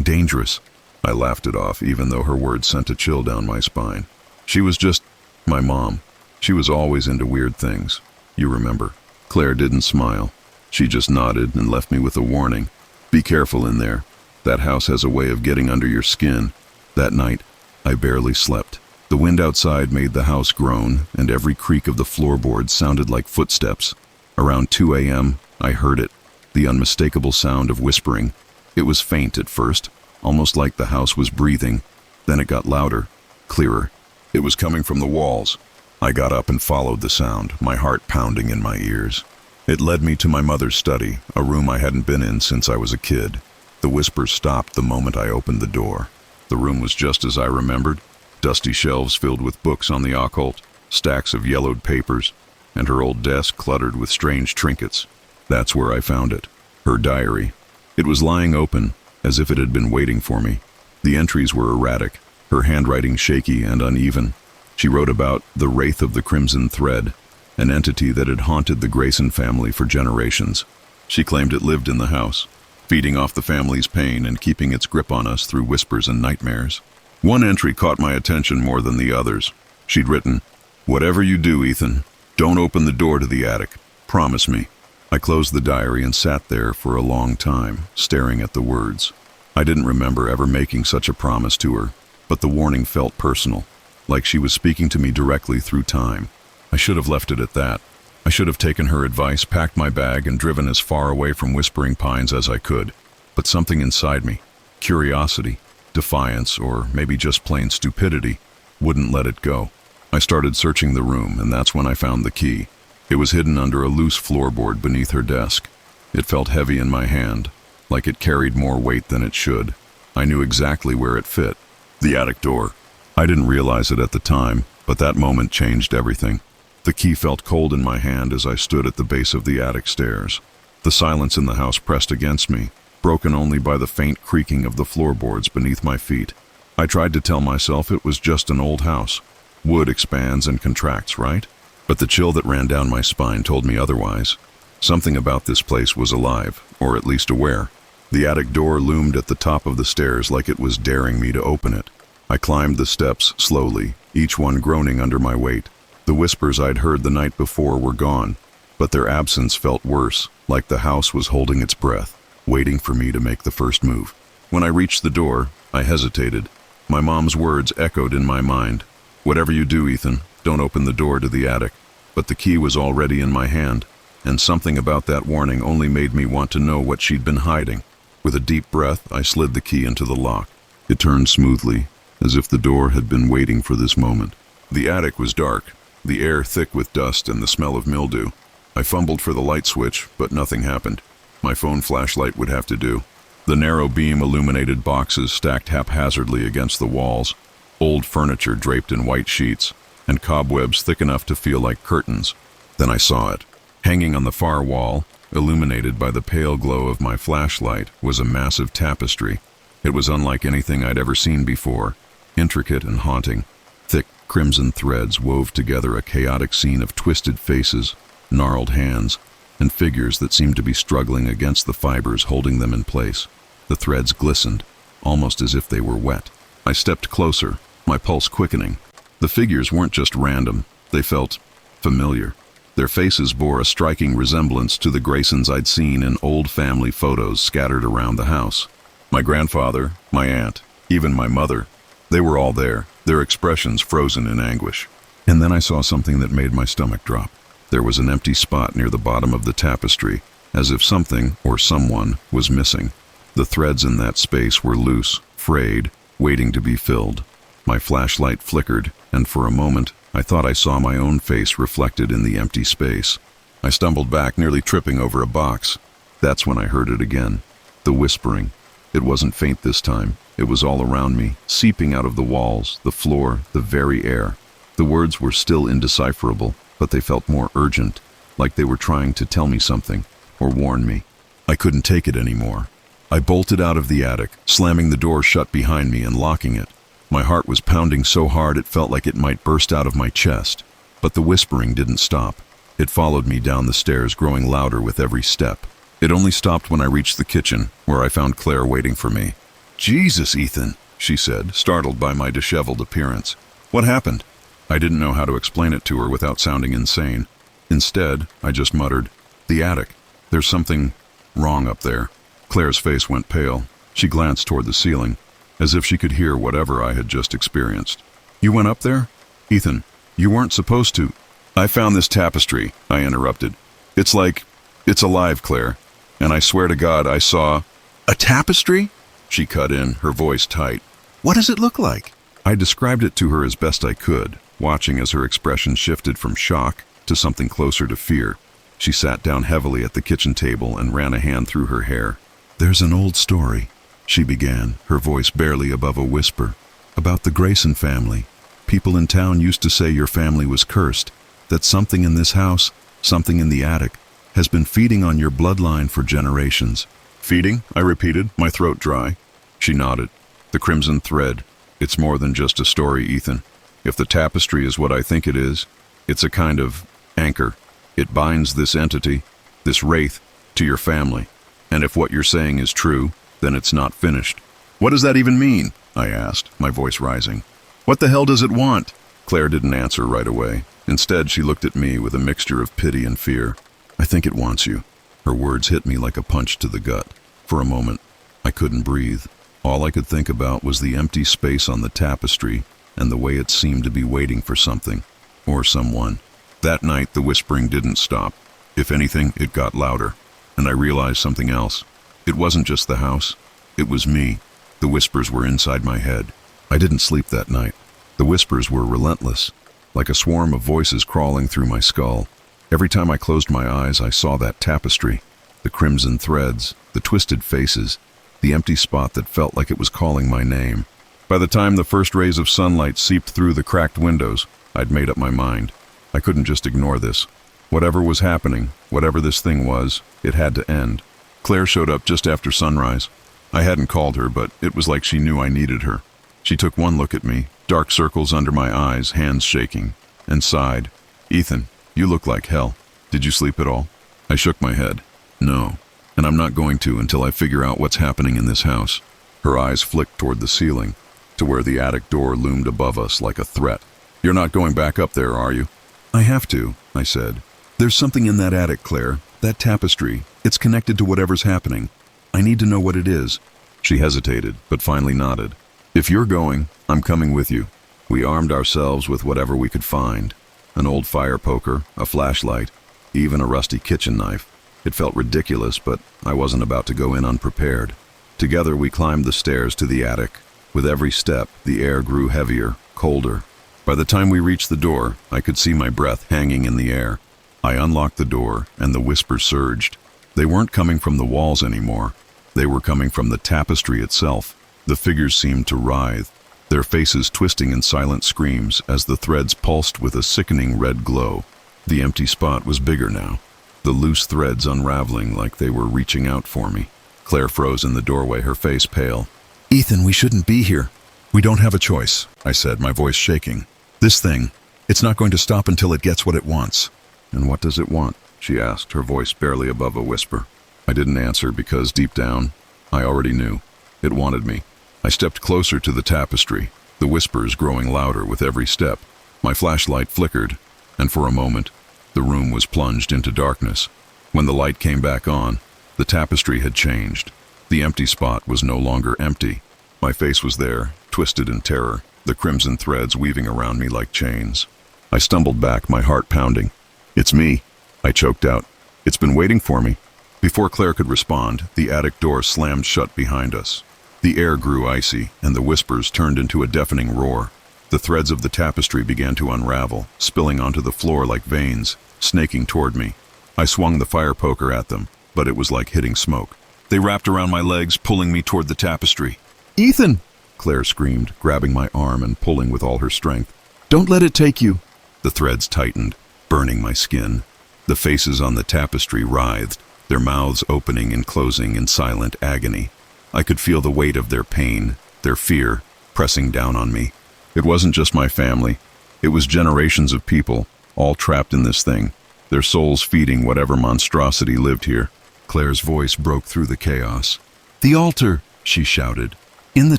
dangerous." I laughed it off, even though her words sent a chill down my spine. "She was just my mom. She was always into weird things. You remember." Claire didn't smile. She just nodded and left me with a warning. "Be careful in there. That house has a way of getting under your skin." That night, I barely slept. The wind outside made the house groan, and every creak of the floorboards sounded like footsteps. Around 2 a.m., I heard it, the unmistakable sound of whispering. It was faint at first, almost like the house was breathing. Then it got louder, clearer. It was coming from the walls. I got up and followed the sound, my heart pounding in my ears. It led me to my mother's study, a room I hadn't been in since I was a kid. The whispers stopped the moment I opened the door. The room was just as I remembered. Dusty shelves filled with books on the occult, stacks of yellowed papers, and her old desk cluttered with strange trinkets. That's where I found it. Her diary. It was lying open, as if it had been waiting for me. The entries were erratic, her handwriting shaky and uneven. She wrote about the Wraith of the Crimson Thread, an entity that had haunted the Grayson family for generations. She claimed it lived in the house, feeding off the family's pain and keeping its grip on us through whispers and nightmares. One entry caught my attention more than the others. She'd written, "Whatever you do, Ethan, don't open the door to the attic. Promise me." I closed the diary and sat there for a long time, staring at the words. I didn't remember ever making such a promise to her, but the warning felt personal, like she was speaking to me directly through time. I should have left it at that. I should have taken her advice, packed my bag, and driven as far away from Whispering Pines as I could. But something inside me, curiosity, defiance, or maybe just plain stupidity, wouldn't let it go. I started searching the room, and that's when I found the key. It was hidden under a loose floorboard beneath her desk. It felt heavy in my hand, like it carried more weight than it should. I knew exactly where it fit. The attic door. I didn't realize it at the time, but that moment changed everything. The key felt cold in my hand as I stood at the base of the attic stairs. The silence in the house pressed against me, broken only by the faint creaking of the floorboards beneath my feet. I tried to tell myself it was just an old house. Wood expands and contracts, right? But the chill that ran down my spine told me otherwise. Something about this place was alive, or at least aware. The attic door loomed at the top of the stairs like it was daring me to open it. I climbed the steps slowly, each one groaning under my weight. The whispers I'd heard the night before were gone, but their absence felt worse, like the house was holding its breath, waiting for me to make the first move. When I reached the door, I hesitated. My mom's words echoed in my mind. "Whatever you do, Ethan, don't open the door to the attic." But the key was already in my hand, and something about that warning only made me want to know what she'd been hiding. With a deep breath, I slid the key into the lock. It turned smoothly, as if the door had been waiting for this moment. The attic was dark, the air thick with dust and the smell of mildew. I fumbled for the light switch, but nothing happened. My phone flashlight would have to do. The narrow beam illuminated boxes stacked haphazardly against the walls, old furniture draped in white sheets, and cobwebs thick enough to feel like curtains. Then I saw it. Hanging on the far wall, illuminated by the pale glow of my flashlight, was a massive tapestry. It was unlike anything I'd ever seen before, intricate and haunting. Thick crimson threads wove together a chaotic scene of twisted faces, gnarled hands, and figures that seemed to be struggling against the fibers holding them in place. The threads glistened, almost as if they were wet. I stepped closer, my pulse quickening. The figures weren't just random, they felt familiar. Their faces bore a striking resemblance to the Graysons I'd seen in old family photos scattered around the house. My grandfather, my aunt, even my mother, they were all there, their expressions frozen in anguish. And then I saw something that made my stomach drop. There was an empty spot near the bottom of the tapestry, as if something or someone was missing. The threads in that space were loose, frayed, waiting to be filled. My flashlight flickered, and for a moment, I thought I saw my own face reflected in the empty space. I stumbled back, nearly tripping over a box. That's when I heard it again. The whispering. It wasn't faint this time. It was all around me, seeping out of the walls, the floor, the very air. The words were still indecipherable, but they felt more urgent, like they were trying to tell me something, or warn me. I couldn't take it anymore. I bolted out of the attic, slamming the door shut behind me and locking it. My heart was pounding so hard it felt like it might burst out of my chest. But the whispering didn't stop. It followed me down the stairs, growing louder with every step. It only stopped when I reached the kitchen, where I found Claire waiting for me. "Jesus, Ethan," she said, startled by my disheveled appearance. "What happened?" I didn't know how to explain it to her without sounding insane. Instead, I just muttered, "The attic. There's something wrong up there." Claire's face went pale. She glanced toward the ceiling, as if she could hear whatever I had just experienced. "You went up there? Ethan, you weren't supposed to." "I found this tapestry," I interrupted. It's alive, Claire. And I swear to God I saw—" "A tapestry?" She cut in, her voice tight. "What does it look like?" I described it to her as best I could, watching as her expression shifted from shock to something closer to fear. She sat down heavily at the kitchen table and ran a hand through her hair. "There's an old story," she began, her voice barely above a whisper, "about the Grayson family. People in town used to say your family was cursed, that something in this house, something in the attic, has been feeding on your bloodline for generations." "Feeding?" I repeated, my throat dry. She nodded. "The crimson thread. It's more than just a story, Ethan. If the tapestry is what I think it is, it's a kind of anchor. It binds this entity, this wraith, to your family. And if what you're saying is true, then it's not finished." "What does that even mean?" I asked, my voice rising. "What the hell does it want?" Claire didn't answer right away. Instead, she looked at me with a mixture of pity and fear. "I think it wants you." Her words hit me like a punch to the gut. For a moment, I couldn't breathe. All I could think about was the empty space on the tapestry and the way it seemed to be waiting for something, or someone. That night, the whispering didn't stop. If anything, it got louder. And I realized something else. It wasn't just the house. It was me. The whispers were inside my head. I didn't sleep that night. The whispers were relentless, like a swarm of voices crawling through my skull. Every time I closed my eyes, I saw that tapestry, the crimson threads, the twisted faces, the empty spot that felt like it was calling my name. By the time the first rays of sunlight seeped through the cracked windows, I'd made up my mind. I couldn't just ignore this. Whatever was happening, whatever this thing was, it had to end. Claire showed up just after sunrise. I hadn't called her, but it was like she knew I needed her. She took one look at me, dark circles under my eyes, hands shaking, and sighed. "Ethan, you look like hell. Did you sleep at all?" I shook my head. "No, and I'm not going to until I figure out what's happening in this house." Her eyes flicked toward the ceiling, to where the attic door loomed above us like a threat. "You're not going back up there, are you?" "I have to," I said. "There's something in that attic, Claire. That tapestry. It's connected to whatever's happening. I need to know what it is." She hesitated, but finally nodded. "If you're going, I'm coming with you." We armed ourselves with whatever we could find. An old fire poker, a flashlight, even a rusty kitchen knife. It felt ridiculous, but I wasn't about to go in unprepared. Together we climbed the stairs to the attic. With every step, the air grew heavier, colder. By the time we reached the door, I could see my breath hanging in the air. I unlocked the door, and the whispers surged. They weren't coming from the walls anymore. They were coming from the tapestry itself. The figures seemed to writhe, their faces twisting in silent screams as the threads pulsed with a sickening red glow. The empty spot was bigger now, the loose threads unraveling like they were reaching out for me. Claire froze in the doorway, her face pale. "Ethan, we shouldn't be here." "We don't have a choice," I said, my voice shaking. "This thing, it's not going to stop until it gets what it wants." "And what does it want?" she asked, her voice barely above a whisper. I didn't answer because deep down, I already knew. It wanted me. I stepped closer to the tapestry, the whispers growing louder with every step. My flashlight flickered, and for a moment, the room was plunged into darkness. When the light came back on, the tapestry had changed. The empty spot was no longer empty. My face was there, twisted in terror, the crimson threads weaving around me like chains. I stumbled back, my heart pounding. "It's me," I choked out. "It's been waiting for me." Before Claire could respond, the attic door slammed shut behind us. The air grew icy, and the whispers turned into a deafening roar. The threads of the tapestry began to unravel, spilling onto the floor like veins, snaking toward me. I swung the fire poker at them, but it was like hitting smoke. They wrapped around my legs, pulling me toward the tapestry. "Ethan!" Claire screamed, grabbing my arm and pulling with all her strength. "Don't let it take you." The threads tightened, burning my skin. The faces on the tapestry writhed, their mouths opening and closing in silent agony. I could feel the weight of their pain, their fear, pressing down on me. It wasn't just my family. It was generations of people, all trapped in this thing, their souls feeding whatever monstrosity lived here. Claire's voice broke through the chaos. "The altar," she shouted. "In the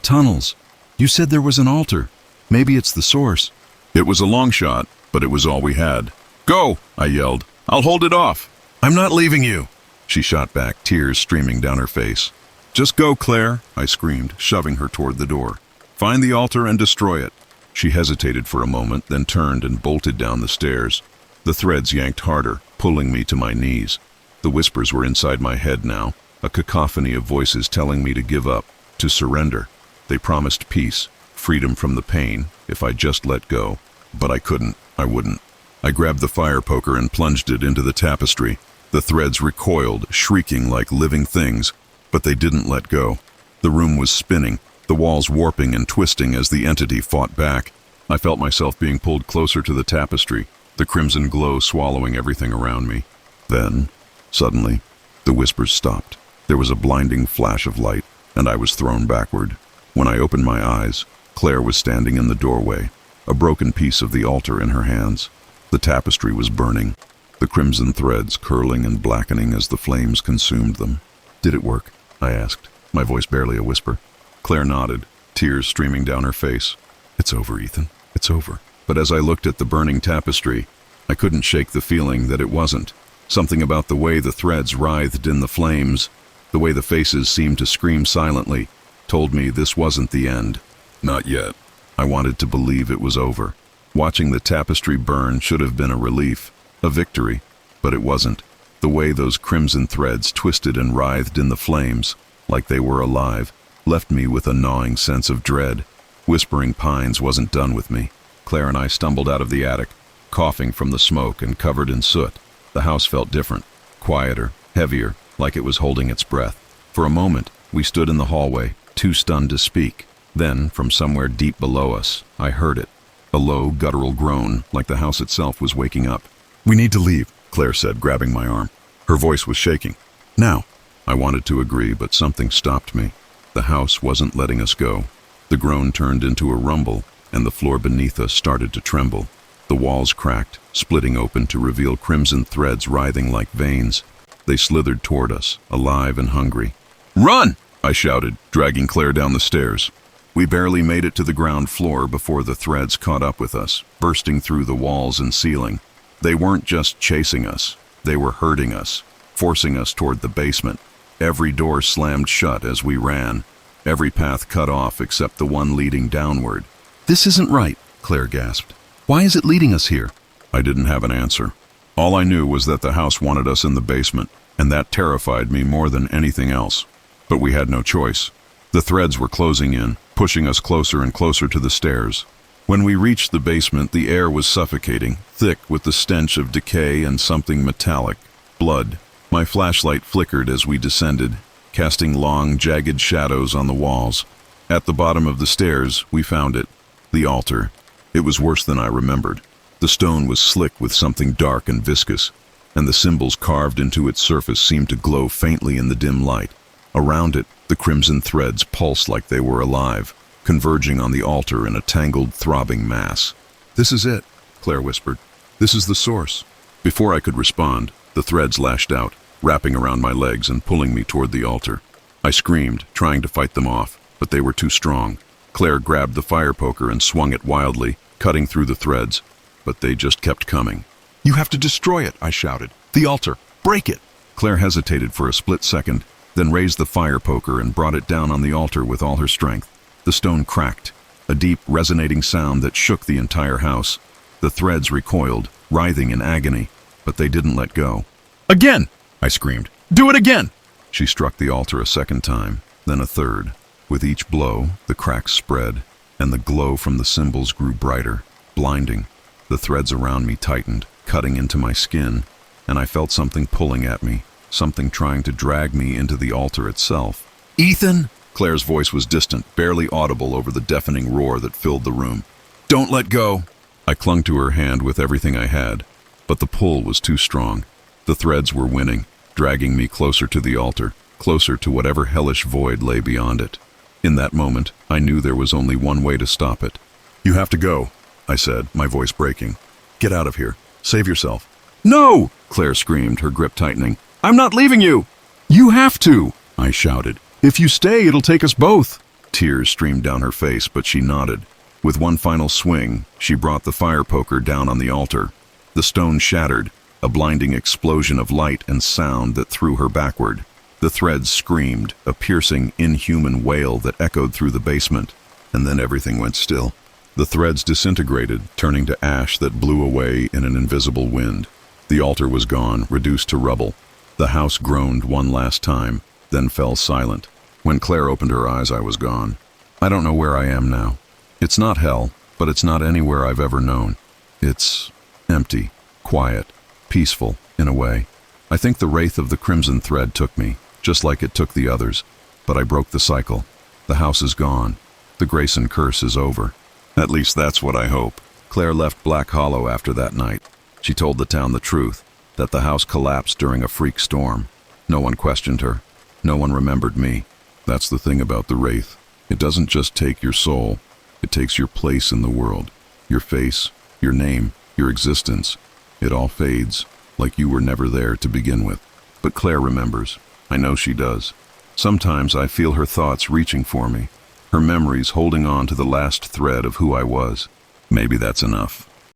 tunnels. You said there was an altar. Maybe it's the source." It was a long shot, but it was all we had. "Go!" I yelled. "I'll hold it off." "I'm not leaving you," she shot back, tears streaming down her face. "Just go, Claire," I screamed, shoving her toward the door. "Find the altar and destroy it." She hesitated for a moment, then turned and bolted down the stairs. The threads yanked harder, pulling me to my knees. The whispers were inside my head now, a cacophony of voices telling me to give up, to surrender. They promised peace, freedom from the pain, if I just let go. But I couldn't, I wouldn't. I grabbed the fire poker and plunged it into the tapestry. The threads recoiled, shrieking like living things. But they didn't let go. The room was spinning, the walls warping and twisting as the entity fought back. I felt myself being pulled closer to the tapestry, the crimson glow swallowing everything around me. Then, suddenly, the whispers stopped. There was a blinding flash of light, and I was thrown backward. When I opened my eyes, Claire was standing in the doorway, a broken piece of the altar in her hands. The tapestry was burning, the crimson threads curling and blackening as the flames consumed them. "Did it work?" I asked, my voice barely a whisper. Claire nodded, tears streaming down her face. "It's over, Ethan. It's over." But as I looked at the burning tapestry, I couldn't shake the feeling that it wasn't. Something about the way the threads writhed in the flames, the way the faces seemed to scream silently, told me this wasn't the end. Not yet. I wanted to believe it was over. Watching the tapestry burn should have been a relief, a victory, but it wasn't. The way those crimson threads twisted and writhed in the flames, like they were alive, left me with a gnawing sense of dread. Whispering Pines wasn't done with me. Claire and I stumbled out of the attic, coughing from the smoke and covered in soot. The house felt different, quieter, heavier, like it was holding its breath. For a moment, we stood in the hallway, too stunned to speak. Then, from somewhere deep below us, I heard it. A low, guttural groan, like the house itself was waking up. "We need to leave," Claire said, grabbing my arm. Her voice was shaking. "Now." I wanted to agree, but something stopped me. The house wasn't letting us go. The groan turned into a rumble, and the floor beneath us started to tremble. The walls cracked, splitting open to reveal crimson threads writhing like veins. They slithered toward us, alive and hungry. "Run!" I shouted, dragging Claire down the stairs. We barely made it to the ground floor before the threads caught up with us, bursting through the walls and ceiling. They weren't just chasing us, they were herding us, forcing us toward the basement. Every door slammed shut as we ran, every path cut off except the one leading downward. "This isn't right," Claire gasped. "Why is it leading us here?" I didn't have an answer. All I knew was that the house wanted us in the basement, and that terrified me more than anything else. But we had no choice. The threads were closing in, pushing us closer and closer to the stairs. When we reached the basement, the air was suffocating, thick with the stench of decay and something metallic, blood. My flashlight flickered as we descended, casting long, jagged shadows on the walls. At the bottom of the stairs, we found it, the altar. It was worse than I remembered. The stone was slick with something dark and viscous, and the symbols carved into its surface seemed to glow faintly in the dim light. Around it, the crimson threads pulsed like they were alive, converging on the altar in a tangled, throbbing mass. "This is it," Claire whispered. "This is the source." Before I could respond, the threads lashed out, wrapping around my legs and pulling me toward the altar. I screamed, trying to fight them off, but they were too strong. Claire grabbed the fire poker and swung it wildly, cutting through the threads, but they just kept coming. "You have to destroy it," I shouted. "The altar! Break it!" Claire hesitated for a split second, then raised the fire poker and brought it down on the altar with all her strength. The stone cracked, a deep, resonating sound that shook the entire house. The threads recoiled, writhing in agony, but they didn't let go. "Again!" I screamed. "Do it again!" She struck the altar a second time, then a third. With each blow, the cracks spread, and the glow from the symbols grew brighter, blinding. The threads around me tightened, cutting into my skin, and I felt something pulling at me, something trying to drag me into the altar itself. "Ethan!" Claire's voice was distant, barely audible over the deafening roar that filled the room. "Don't let go!" I clung to her hand with everything I had, but the pull was too strong. The threads were winning, dragging me closer to the altar, closer to whatever hellish void lay beyond it. In that moment, I knew there was only one way to stop it. "You have to go," I said, my voice breaking. "Get out of here. Save yourself." "No!" Claire screamed, her grip tightening. "I'm not leaving you!" "You have to!" I shouted. "If you stay, it'll take us both." Tears streamed down her face, but she nodded. With one final swing, she brought the fire poker down on the altar. The stone shattered, a blinding explosion of light and sound that threw her backward. The threads screamed, a piercing, inhuman wail that echoed through the basement, and then everything went still. The threads disintegrated, turning to ash that blew away in an invisible wind. The altar was gone, reduced to rubble. The house groaned one last time, then fell silent. When Claire opened her eyes, I was gone. I don't know where I am now. It's not hell, but it's not anywhere I've ever known. It's empty, quiet, peaceful, in a way. I think the wraith of the crimson thread took me, just like it took the others. But I broke the cycle. The house is gone. The Grayson curse is over. At least that's what I hope. Claire left Black Hollow after that night. She told the town the truth, that the house collapsed during a freak storm. No one questioned her. No one remembered me. That's the thing about the Wraith. It doesn't just take your soul. It takes your place in the world. Your face, your name, your existence. It all fades, like you were never there to begin with. But Claire remembers. I know she does. Sometimes I feel her thoughts reaching for me, her memories holding on to the last thread of who I was. Maybe that's enough.